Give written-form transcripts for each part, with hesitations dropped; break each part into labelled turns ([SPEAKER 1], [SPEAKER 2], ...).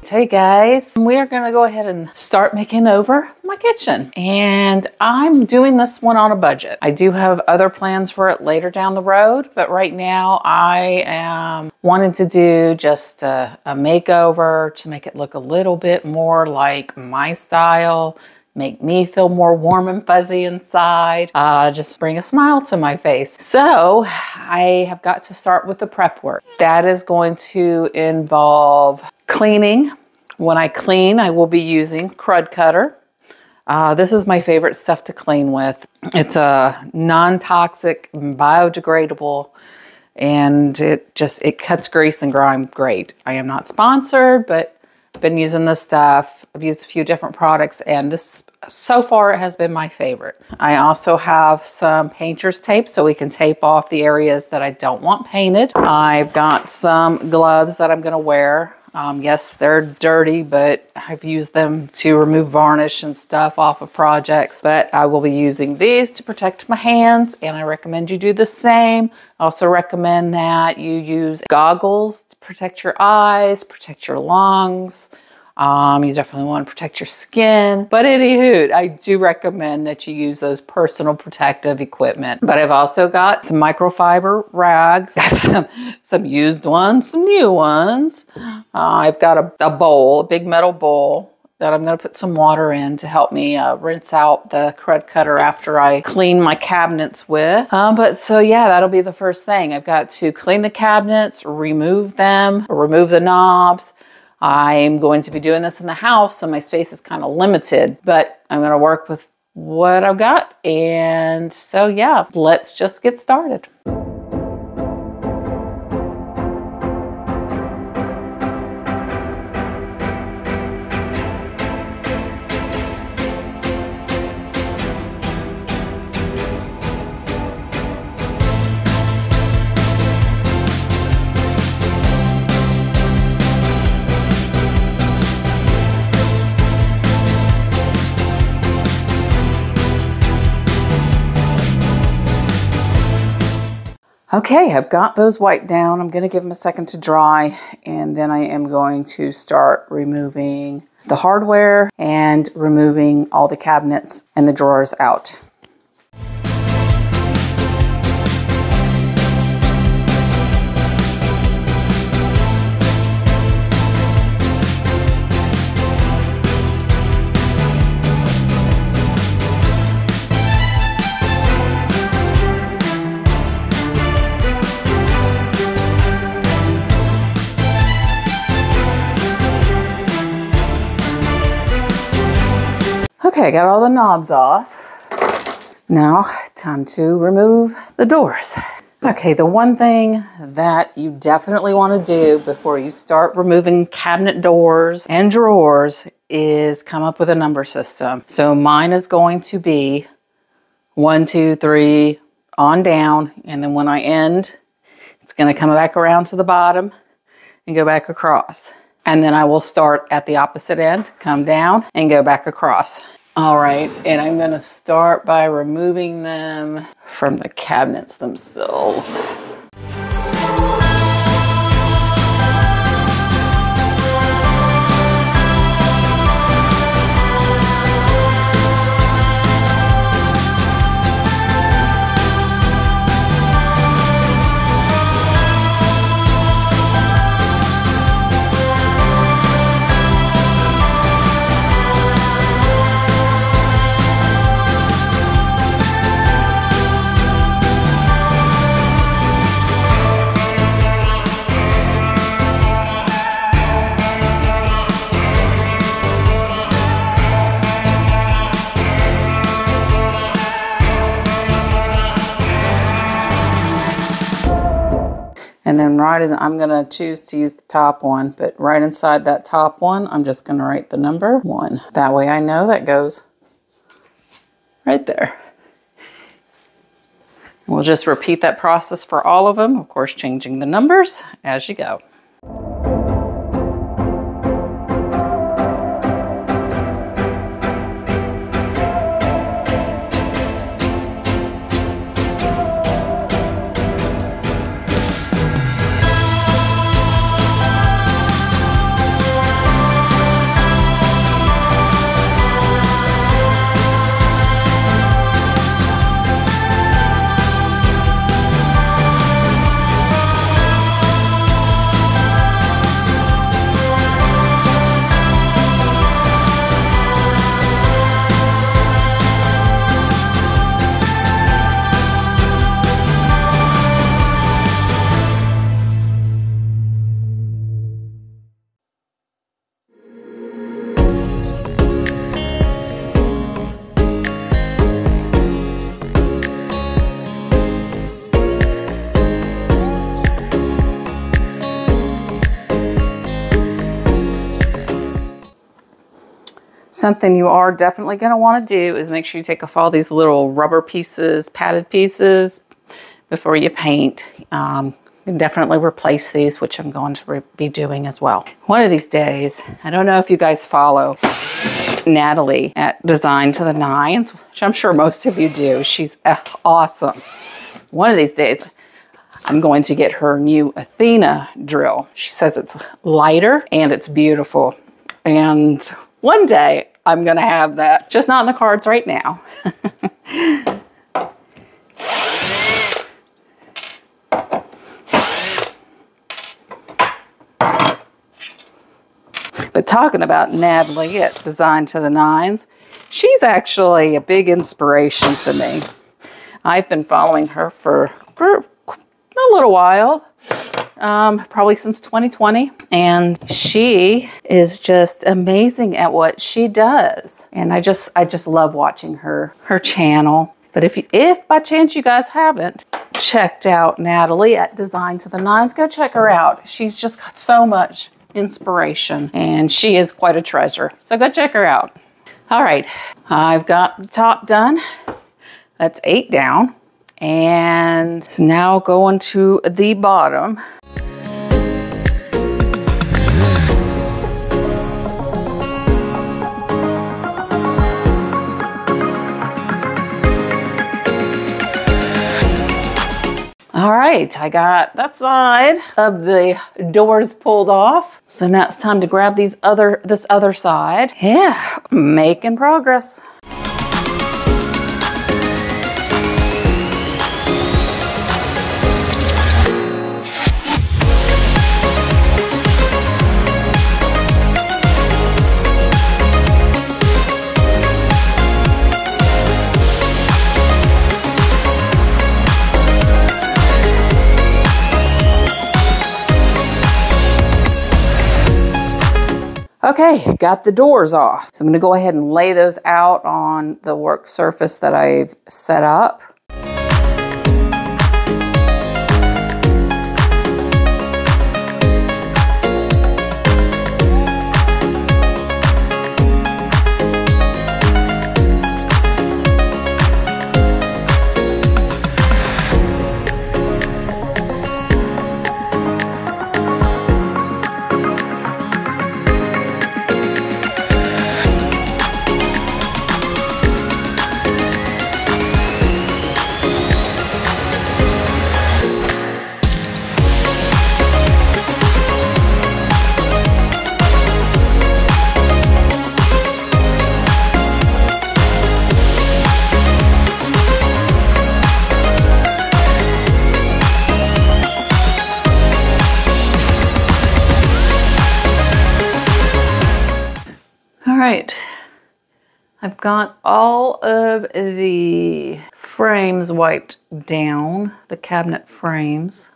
[SPEAKER 1] Hey guys, we are gonna go ahead and start making over my kitchen. And I'm doing this one on a budget. I do have other plans for it later down the road, but right now I am wanting to do just a makeover to make it look a little bit more like my style, make me feel more warm and fuzzy inside, just bring a smile to my face. So I have got to start with the prep work. That is going to involve cleaning. When I clean, I will be using Crud Cutter. This is my favorite stuff to clean with. It's a non-toxic, biodegradable, and it cuts grease and grime great. I am not sponsored, but I've been using this stuff. I've used a few different products, and this, so far, it has been my favorite. I also have some painter's tape so we can tape off the areas that I don't want painted. I've got some gloves that I'm gonna wear. Yes, they're dirty, but I've used them to remove varnish and stuff off of projects. But I will be using these to protect my hands, and I recommend you do the same. I also recommend that you use goggles to protect your eyes, protect your lungs. You definitely want to protect your skin. But anywho, I do recommend that you use those personal protective equipment. But I've also got some microfiber rags, got some used ones, some new ones. I've got a bowl, a big metal bowl that I'm going to put some water in to help me rinse out the Crud Cutter after I clean my cabinets with. But so yeah, that'll be the first thing. I've got to clean the cabinets, remove them, remove the knobs. I'm going to be doing this in the house, so my space is kind of limited, but I'm going to work with what I've got. And so yeah, let's just get started. Okay, I've got those wiped down. I'm going to give them a second to dry, and then I am going to start removing the hardware and removing all the cabinets and the drawers out. Okay, got all the knobs off. Now, time to remove the doors. Okay, the one thing that you definitely want to do before you start removing cabinet doors and drawers is come up with a number system. So mine is going to be 1, 2, 3 on down, and then when I end, it's going to come back around to the bottom and go back across. And then I will start at the opposite end, come down and go back across. All right, and I'm gonna start by removing them from the cabinets themselves. And then I'm gonna choose to use the top one, but right inside that top one, I'm just gonna write the number 1. That way I know that goes right there. We'll just repeat that process for all of them, of course, changing the numbers as you go. Something you are definitely going to want to do is make sure you take off all these little rubber pieces, padded pieces, before you paint. You can definitely replace these, which I'm going to be doing as well. One of these days, I don't know if you guys follow Natalie at Design to the Nines, which I'm sure most of you do. She's awesome. One of these days, I'm going to get her new Athena drill. She says it's lighter and it's beautiful. And one day, I'm going to have that. Just not in the cards right now. But talking about Natalie at Design to the Nines, she's actually a big inspiration to me. I've been following her for a little while, probably since 2020. And she is just amazing at what she does. And I just love watching her channel. But if by chance you guys haven't checked out Natalie at Design to the Nines, go check her out. She's just got so much inspiration and she is quite a treasure. So go check her out. All right, I've got the top done. That's 8 down. And it's now going to the bottom. All right, I got that side of the doors pulled off. So now it's time to grab this other side. Yeah, making progress. Okay, got the doors off. So I'm gonna go ahead and lay those out on the work surface that I've set up. All right, I've got all of the frames wiped down, the cabinet frames.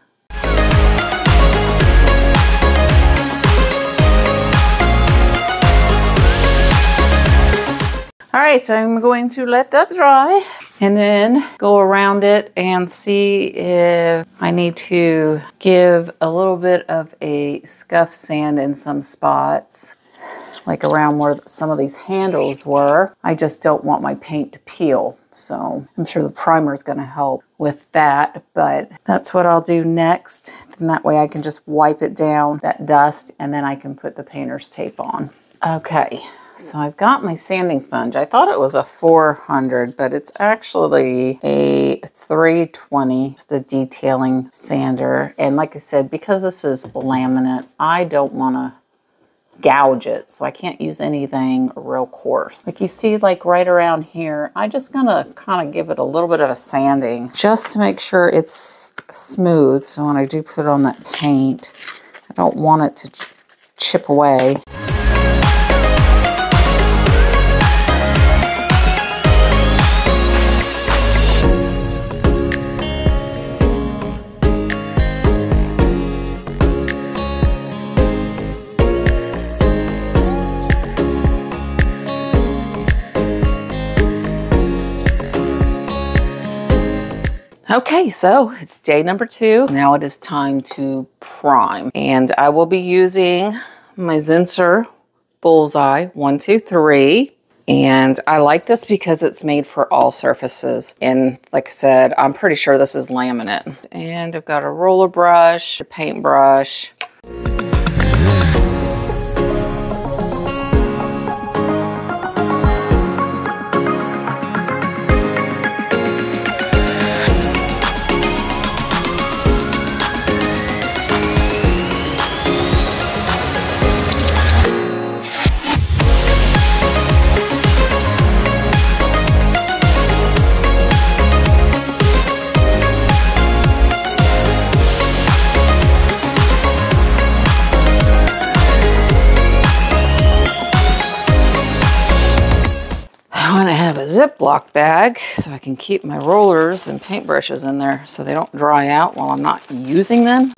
[SPEAKER 1] All right, so I'm going to let that dry and then go around it and see if I need to give a little bit of a scuff sand in some spots, like around where some of these handles were. I just don't want my paint to peel. So I'm sure the primer is going to help with that, but that's what I'll do next. And that way I can just wipe it down, that dust, and then I can put the painter's tape on. Okay, so I've got my sanding sponge. I thought it was a 400, but it's actually a 320, just a detailing sander. And like I said, because this is laminate, I don't want to gouge it, so I can't use anything real coarse. Like you see, like right around here, I'm just gonna kind of give it a little bit of a sanding just to make sure it's smooth. So when I do put on that paint, I don't want it to chip away. Okay, so it's day number 2. Now it is time to prime. And I will be using my Zinsser Bullseye 123. And I like this because it's made for all surfaces. And like I said, I'm pretty sure this is laminate. And I've got a roller brush, a paintbrush. Ziploc bag so I can keep my rollers and paintbrushes in there so they don't dry out while I'm not using them.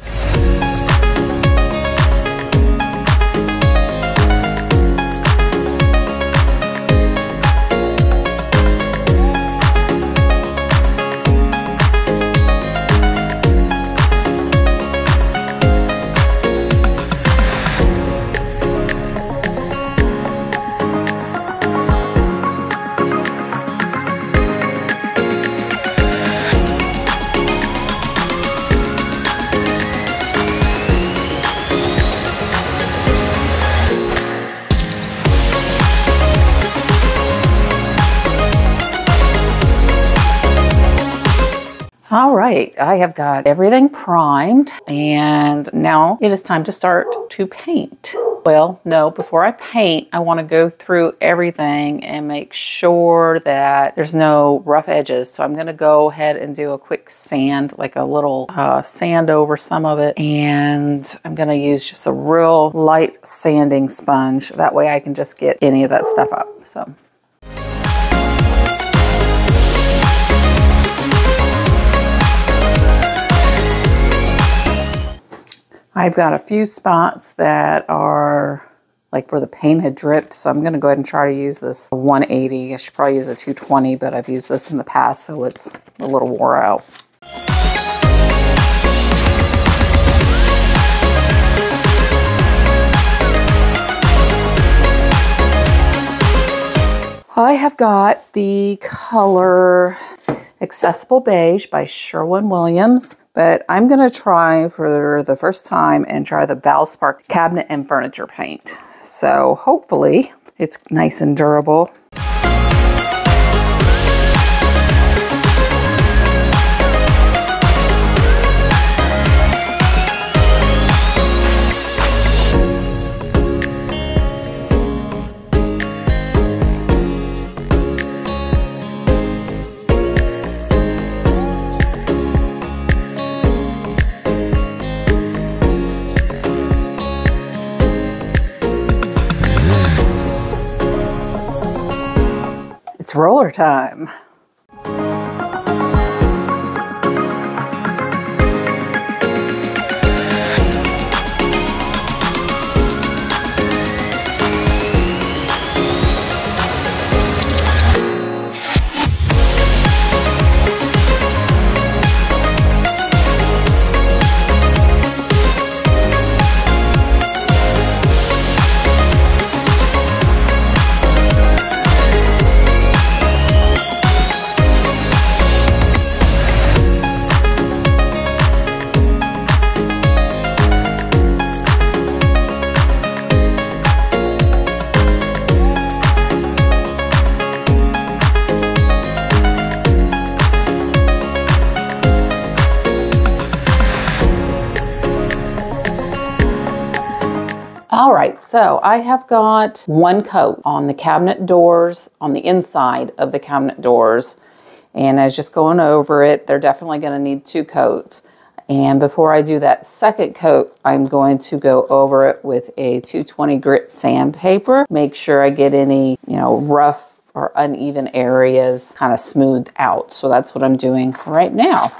[SPEAKER 1] All right, I have got everything primed and now it is time to start to paint. Well, no, before I paint, I want to go through everything and make sure that there's no rough edges. So I'm going to go ahead and do a quick sand, like a little sand over some of it. And I'm going to use just a real light sanding sponge. That way I can just get any of that stuff up. So. I've got a few spots that are like where the paint had dripped, so I'm going to go ahead and try to use this 180. I should probably use a 220, but I've used this in the past, so it's a little wore out. I have got the color Accessible Beige by Sherwin, but I'm going to try for the first time and try the Valspar cabinet and furniture paint. So hopefully it's nice and durable. It's roller time. All right, so I have got one coat on the cabinet doors, on the inside of the cabinet doors. And I was just going over it. They're definitely going to need two coats. And before I do that second coat, I'm going to go over it with a 220 grit sandpaper. Make sure I get any, rough or uneven areas kind of smoothed out. So that's what I'm doing right now.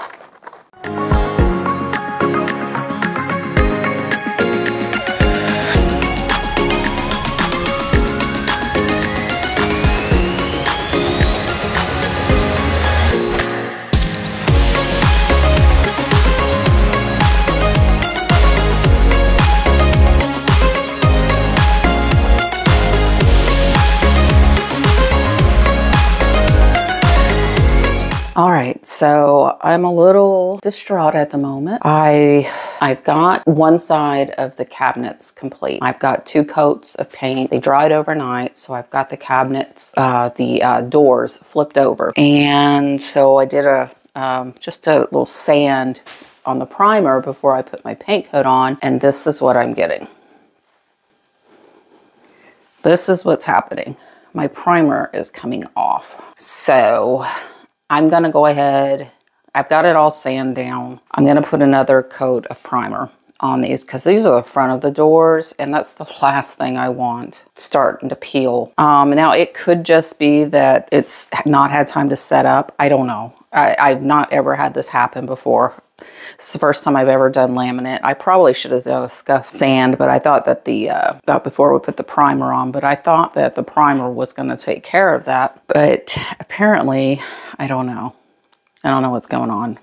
[SPEAKER 1] so I'm a little distraught at the moment. I've got one side of the cabinets complete. I've got 2 coats of paint. They dried overnight, so I've got the cabinets, the doors flipped over. And so I did just a little sand on the primer before I put my paint coat on, and this is what I'm getting. This is what's happening. My primer is coming off. So I'm gonna go ahead, I've got it all sanded down. I'm gonna put another coat of primer on these because these are the front of the doors, and that's the last thing I want starting to peel. Now it could just be that it's not had time to set up. I don't know. I've not ever had this happen before. It's the first time I've ever done laminate. I probably should have done a scuff sand, but I thought that about before we put the primer on, but I thought that the primer was going to take care of that. But apparently, I don't know. I don't know what's going on.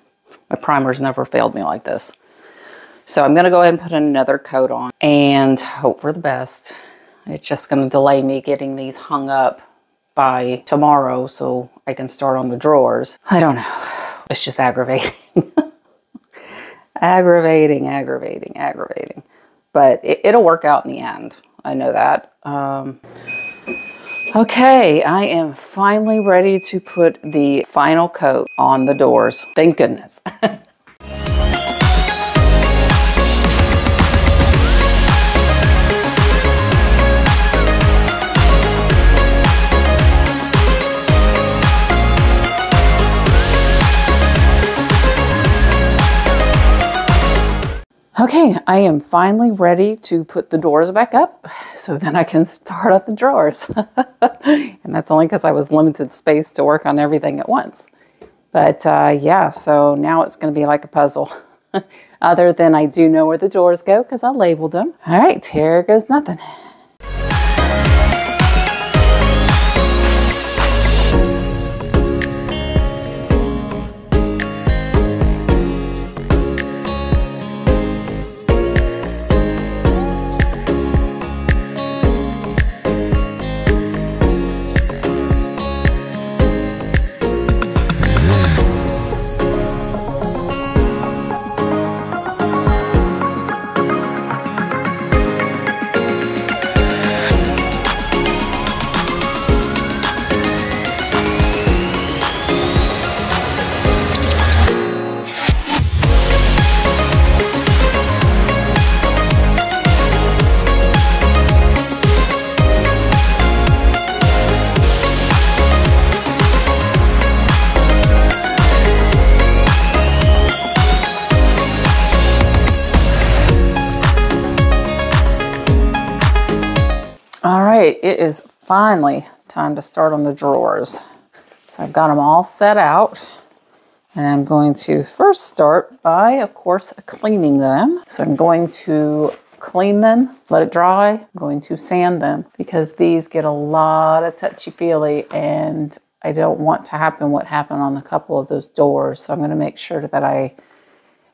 [SPEAKER 1] My primer's never failed me like this. So I'm going to go ahead and put another coat on and hope for the best. It's just going to delay me getting these hung up by tomorrow so I can start on the drawers. I don't know. It's just aggravating. Aggravating. But it'll work out in the end. I know that. Okay, I am finally ready to put the final coat on the doors. Thank goodness. Okay, I am finally ready to put the doors back up so then I can start up the drawers. And that's only because I was limited space to work on everything at once. But yeah, so now it's going to be like a puzzle. Other than I do know where the doors go because I labeled them. All right, here goes nothing. All right, it is finally time to start on the drawers. So I've got them all set out, and I'm going to first start by, of course, cleaning them. So I'm going to clean them, let it dry. I'm going to sand them because these get a lot of touchy-feely, and I don't want to happen what happened on a couple of those doors. So I'm going to make sure that I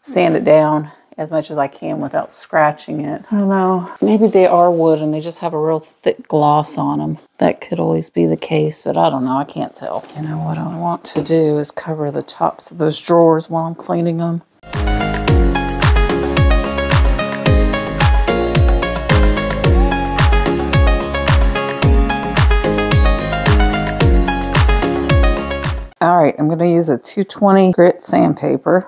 [SPEAKER 1] sand it down as much as I can without scratching it. I don't know, maybe they are wood and they just have a real thick gloss on them. That could always be the case, but I don't know, I can't tell. You know, what I want to do is cover the tops of those drawers while I'm cleaning them. All right, I'm gonna use a 220 grit sandpaper.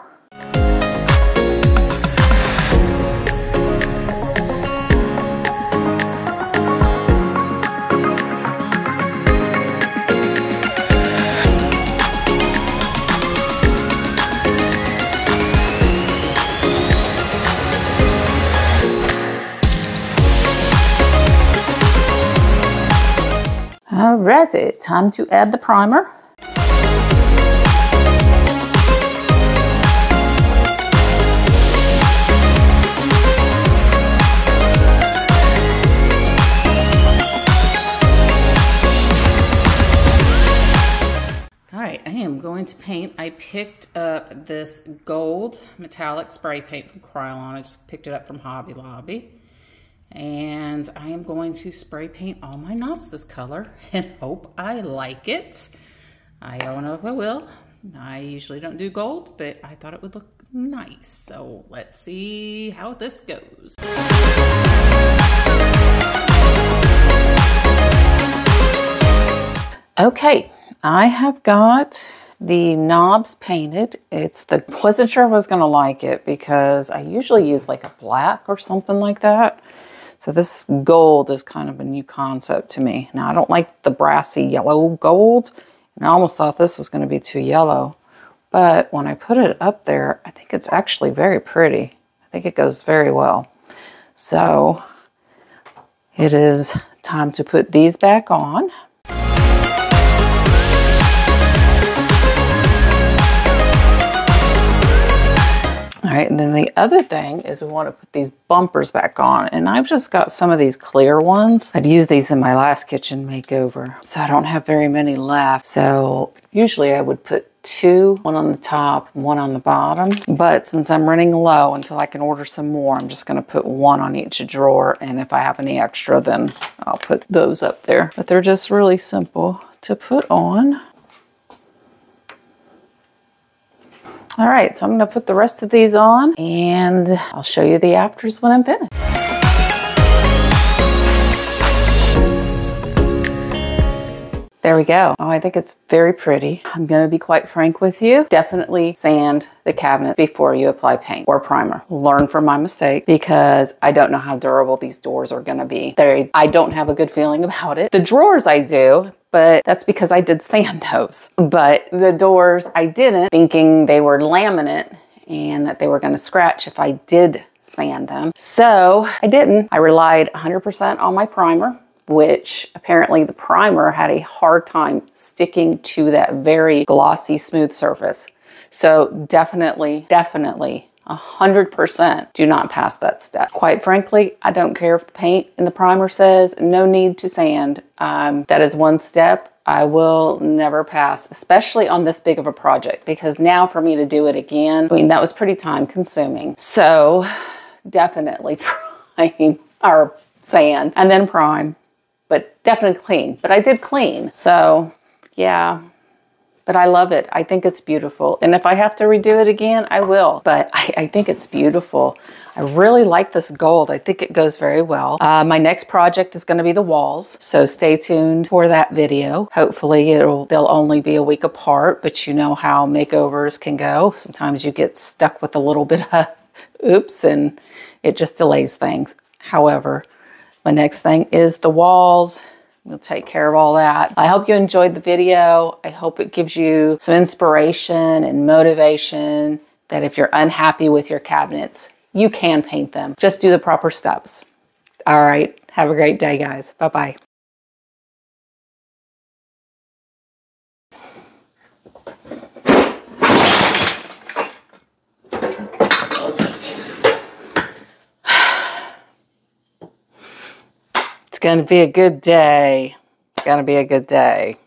[SPEAKER 1] Alrighty, time to add the primer. Alright, I am going to paint. I picked up this gold metallic spray paint from Krylon. I just picked it up from Hobby Lobby. And I am going to spray paint all my knobs this color and hope I like it. I don't know if I will, I usually don't do gold, but I thought it would look nice. So let's see how this goes. Okay, I have got the knobs painted. Wasn't sure I was gonna like it because I usually use like a black or something like that. So this gold is kind of a new concept to me. Now I don't like the brassy yellow gold, and I almost thought this was gonna be too yellow. But when I put it up there, I think it's actually very pretty. I think it goes very well. So it is time to put these back on. All right, and then the other thing is we want to put these bumpers back on. And I've just got some of these clear ones. I'd used these in my last kitchen makeover, so I don't have very many left. So usually I would put two, one on the top, one on the bottom. But since I'm running low until I can order some more, I'm just gonna put one on each drawer. And if I have any extra, then I'll put those up there. But they're just really simple to put on. All right, so I'm gonna put the rest of these on and I'll show you the afters when I'm finished. There we go. Oh, I think it's very pretty. I'm gonna be quite frank with you. Definitely sand the cabinet before you apply paint or primer. Learn from my mistake because I don't know how durable these doors are gonna be. I don't have a good feeling about it. The drawers I do, but that's because I did sand those. But the doors I didn't, thinking they were laminate and that they were gonna scratch if I did sand them. So I didn't. I relied 100% on my primer, which apparently the primer had a hard time sticking to that very glossy, smooth surface. So definitely 100% do not pass that step. Quite frankly, I don't care if the paint in the primer says no need to sand. That is one step I will never pass, especially on this big of a project, because now for me to do it again, I mean, that was pretty time consuming. So definitely prime or sand and then prime, but definitely clean. But I did clean, so yeah. But I love it. I think it's beautiful. And if I have to redo it again, I will. But I think it's beautiful. I really like this gold. I think it goes very well. My next project is going to be the walls. So stay tuned for that video. Hopefully they'll only be a week apart, but you know how makeovers can go. Sometimes you get stuck with a little bit of oops and it just delays things. However, my next thing is the walls. We'll take care of all that. I hope you enjoyed the video. I hope it gives you some inspiration and motivation that if you're unhappy with your cabinets, you can paint them. Just do the proper steps. All right. Have a great day, guys. Bye-bye. It's going to be a good day. It's going to be a good day.